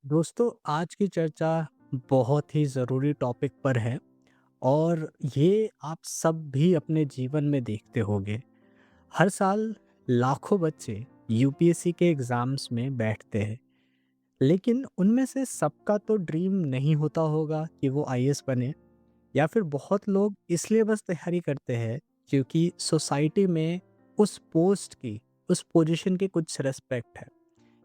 दोस्तों, आज की चर्चा बहुत ही ज़रूरी टॉपिक पर है और ये आप सब भी अपने जीवन में देखते होंगे। हर साल लाखों बच्चे यूपीएससी के एग्ज़ाम्स में बैठते हैं, लेकिन उनमें से सबका तो ड्रीम नहीं होता होगा कि वो आईएएस बने। या फिर बहुत लोग इसलिए बस तैयारी करते हैं क्योंकि सोसाइटी में उस पोस्ट की, उस पोजीशन की कुछ रिस्पेक्ट है।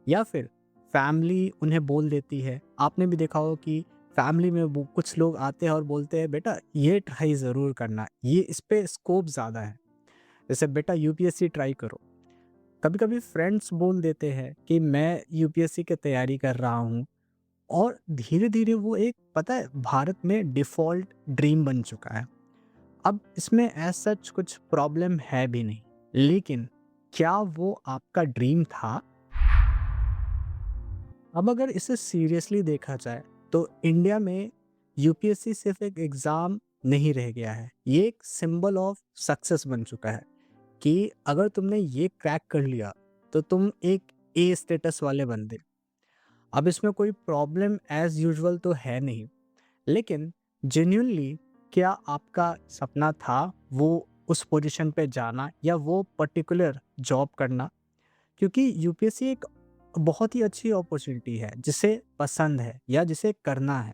या फिर फैमिली उन्हें बोल देती है। आपने भी देखा हो कि फैमिली में वो कुछ लोग आते हैं और बोलते हैं बेटा ये ट्राई ज़रूर करना, ये इस पे स्कोप ज़्यादा है। जैसे बेटा यूपीएससी ट्राई करो। कभी कभी फ्रेंड्स बोल देते हैं कि मैं यूपीएससी की तैयारी कर रहा हूँ, और धीरे धीरे वो एक पता है भारत में डिफ़ॉल्ट ड्रीम बन चुका है। अब इसमें एज सच कुछ प्रॉब्लम है भी नहीं, लेकिन क्या वो आपका ड्रीम था? अब अगर इसे सीरियसली देखा जाए तो इंडिया में यूपीएससी सिर्फ एक एग्ज़ाम नहीं रह गया है, ये एक सिंबल ऑफ सक्सेस बन चुका है कि अगर तुमने ये क्रैक कर लिया तो तुम एक ए स्टेटस वाले बंदे। अब इसमें कोई प्रॉब्लम एज यूजुअल तो है नहीं, लेकिन जेन्युइनली क्या आपका सपना था वो उस पोजीशन पे जाना या वो पर्टिकुलर जॉब करना? क्योंकि यूपीएससी एक बहुत ही अच्छी अपॉर्चुनिटी है जिसे पसंद है या जिसे करना है,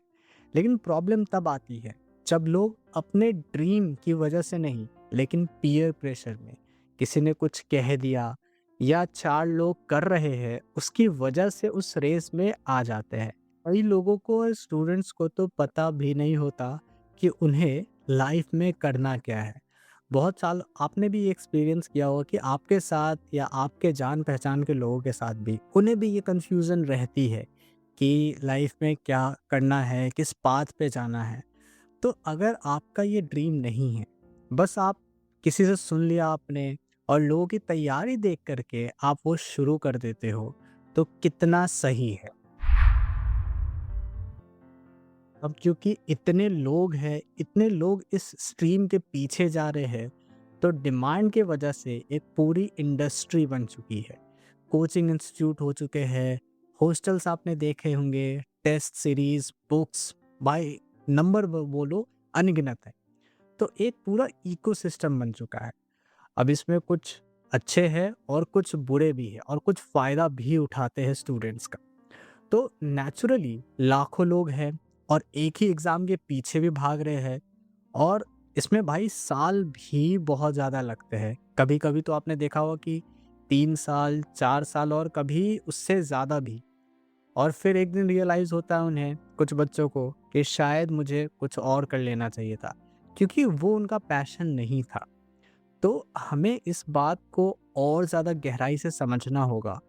लेकिन प्रॉब्लम तब आती है जब लोग अपने ड्रीम की वजह से नहीं, लेकिन पीयर प्रेशर में, किसी ने कुछ कह दिया या चार लोग कर रहे हैं उसकी वजह से उस रेस में आ जाते हैं। कई लोगों को और स्टूडेंट्स को तो पता भी नहीं होता कि उन्हें लाइफ में करना क्या है। बहुत साल आपने भी ये एक्सपीरियंस किया होगा कि आपके साथ या आपके जान पहचान के लोगों के साथ भी उन्हें भी ये कंफ्यूजन रहती है कि लाइफ में क्या करना है, किस पाथ पे जाना है। तो अगर आपका ये ड्रीम नहीं है, बस आप किसी से सुन लिया आपने और लोगों की तैयारी देख करके आप वो शुरू कर देते हो, तो कितना सही है? अब क्योंकि इतने लोग हैं, इतने लोग इस स्ट्रीम के पीछे जा रहे हैं, तो डिमांड की वजह से एक पूरी इंडस्ट्री बन चुकी है। कोचिंग इंस्टीट्यूट हो चुके हैं, हॉस्टल्स आपने देखे होंगे, test series, books by number बोलो अनगिनत है। तो एक पूरा इकोसिस्टम बन चुका है। अब इसमें कुछ अच्छे हैं और कुछ बुरे भी हैं और कुछ फ़ायदा भी उठाते हैं स्टूडेंट्स का। तो नेचुरली लाखों लोग हैं और एक ही एग्जाम के पीछे भी भाग रहे हैं, और इसमें भाई साल भी बहुत ज़्यादा लगते हैं। कभी कभी तो आपने देखा होगा कि 3 साल 4 साल और कभी उससे ज़्यादा भी। और फिर एक दिन रियलाइज़ होता है उन्हें, कुछ बच्चों को, कि शायद मुझे कुछ और कर लेना चाहिए था, क्योंकि वो उनका पैशन नहीं था। तो हमें इस बात को और ज़्यादा गहराई से समझना होगा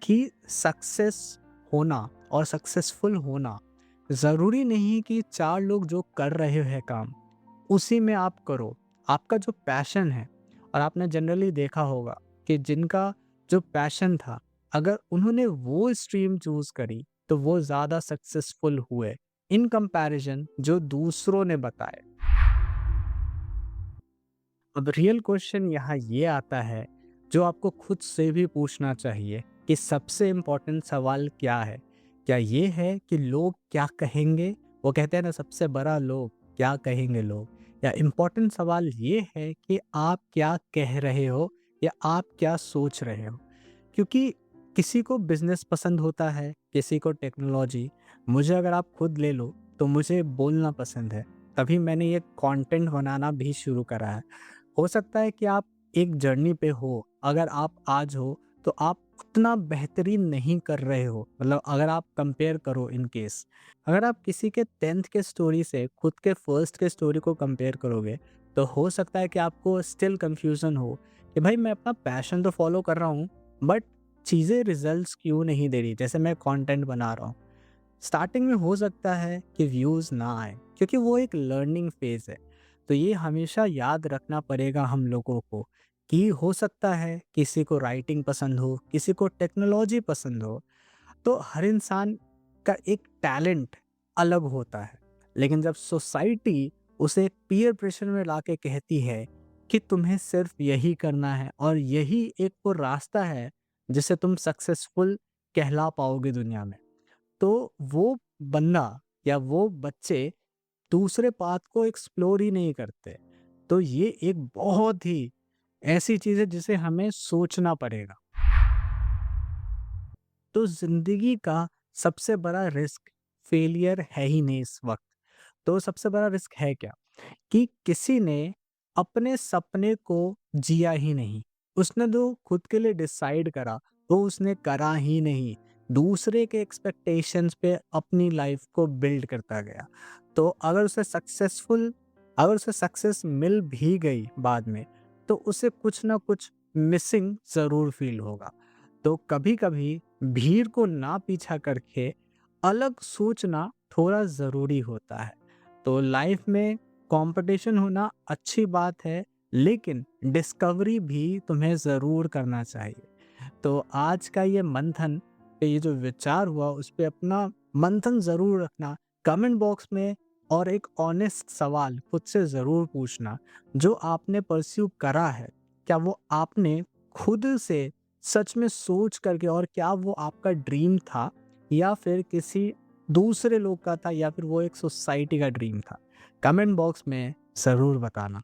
कि सक्सेस होना और सक्सेसफुल होना ज़रूरी नहीं कि चार लोग जो कर रहे हैं काम उसी में आप करो। आपका जो पैशन है, और आपने जनरली देखा होगा कि जिनका जो पैशन था, अगर उन्होंने वो स्ट्रीम चूज करी तो वो ज़्यादा सक्सेसफुल हुए इन कंपैरिजन जो दूसरों ने बताए। अब रियल क्वेश्चन यहाँ ये आता है जो आपको खुद से भी पूछना चाहिए कि सबसे इम्पोर्टेंट सवाल क्या है? क्या ये है कि लोग क्या कहेंगे? वो कहते हैं ना, सबसे बड़ा लोग क्या कहेंगे लोग? या इम्पोर्टेंट सवाल ये है कि आप क्या कह रहे हो या आप क्या सोच रहे हो? क्योंकि किसी को बिजनेस पसंद होता है, किसी को टेक्नोलॉजी। मुझे अगर आप खुद ले लो तो मुझे बोलना पसंद है, तभी मैंने ये कंटेंट बनाना भी शुरू करा है। हो सकता है कि आप एक जर्नी पे हो, अगर आप आज हो तो आप उतना बेहतरीन नहीं कर रहे हो, मतलब अगर आप कंपेयर करो इन केस, अगर आप किसी के 10th के स्टोरी से खुद के फर्स्ट के स्टोरी को कंपेयर करोगे, तो हो सकता है कि आपको स्टिल कंफ्यूजन हो कि भाई मैं अपना पैशन तो फॉलो कर रहा हूँ, बट चीज़ें रिजल्ट्स क्यों नहीं दे रही जैसे मैं कंटेंट बना रहा हूँ। स्टार्टिंग में हो सकता है कि व्यूज़ ना आए क्योंकि वो एक लर्निंग फेज़ है। तो ये हमेशा याद रखना पड़ेगा हम लोगों को कि हो सकता है किसी को राइटिंग पसंद हो, किसी को टेक्नोलॉजी पसंद हो। तो हर इंसान का एक टैलेंट अलग होता है। लेकिन जब सोसाइटी उसे पीयर प्रेशर में लाके कहती है कि तुम्हें सिर्फ यही करना है और यही एक वो रास्ता है जिससे तुम सक्सेसफुल कहला पाओगे दुनिया में, तो वो बंदा या वो बच्चे दूसरे पाथ को एक्सप्लोर ही नहीं करते। तो ये एक बहुत ही ऐसी चीज़ है जिसे हमें सोचना पड़ेगा। तो ज़िंदगी का सबसे बड़ा रिस्क फेलियर है ही नहीं इस वक़्त। तो सबसे बड़ा रिस्क है क्या? कि किसी ने अपने सपने को जिया ही नहीं। उसने जो खुद के लिए डिसाइड करा, वो उसने करा ही नहीं। दूसरे के एक्सपेक्टेशंस पे अपनी लाइफ़ को बिल्ड करता गया। तो अगर उसे सक्सेस मिल भी गई बाद में, तो उसे कुछ ना कुछ मिसिंग ज़रूर फ़ील होगा। तो कभी-कभी भीड़ को ना पीछा करके अलग सोचना थोड़ा ज़रूरी होता है। तो लाइफ में कंपटीशन होना अच्छी बात है, लेकिन डिस्कवरी भी तुम्हें ज़रूर करना चाहिए। तो आज का ये मंथन पे ये जो विचार हुआ, उस पे अपना मंथन ज़रूर रखना। कमेंट बॉक्स में और एक ऑनेस्ट सवाल खुद से ज़रूर पूछना, जो आपने परस्यू करा है, क्या वो आपने खुद से सच में सोच करके, और क्या वो आपका ड्रीम था या फिर किसी दूसरे लोग का था, या फिर वो एक सोसाइटी का ड्रीम था? कमेंट बॉक्स में ज़रूर बताना।